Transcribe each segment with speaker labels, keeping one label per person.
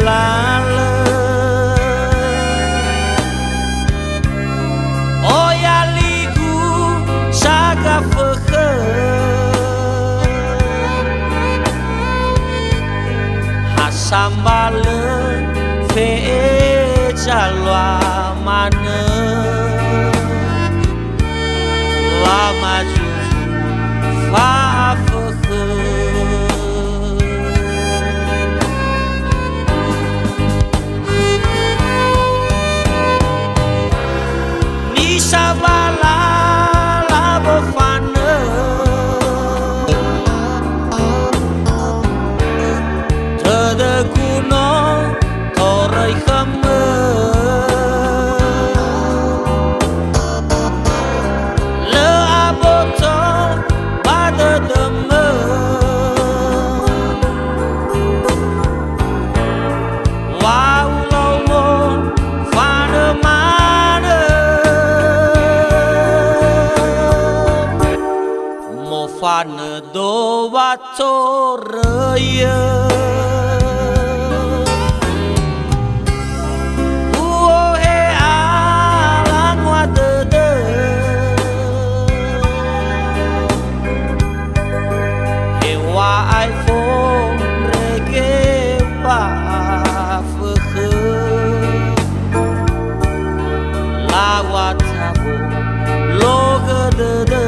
Speaker 1: lale o ya ligu saga fekhe hasambale fe jalwa mane wa maju fa fekhe Sabala la bofane Tede kuno torai khame Le aboto bade deme Wow lomo fane mane Fane do vatoraya Uohe alang wadede Hewa iPhone rege pa fekhe Lawat sabo logedede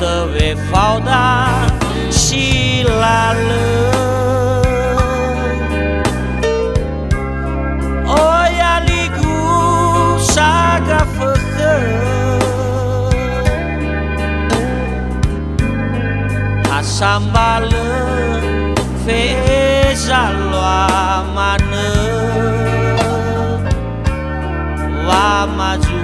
Speaker 1: Tewe fauda silale O ya ligu saga fekhe Hasambale fe jalwa mane Wa maju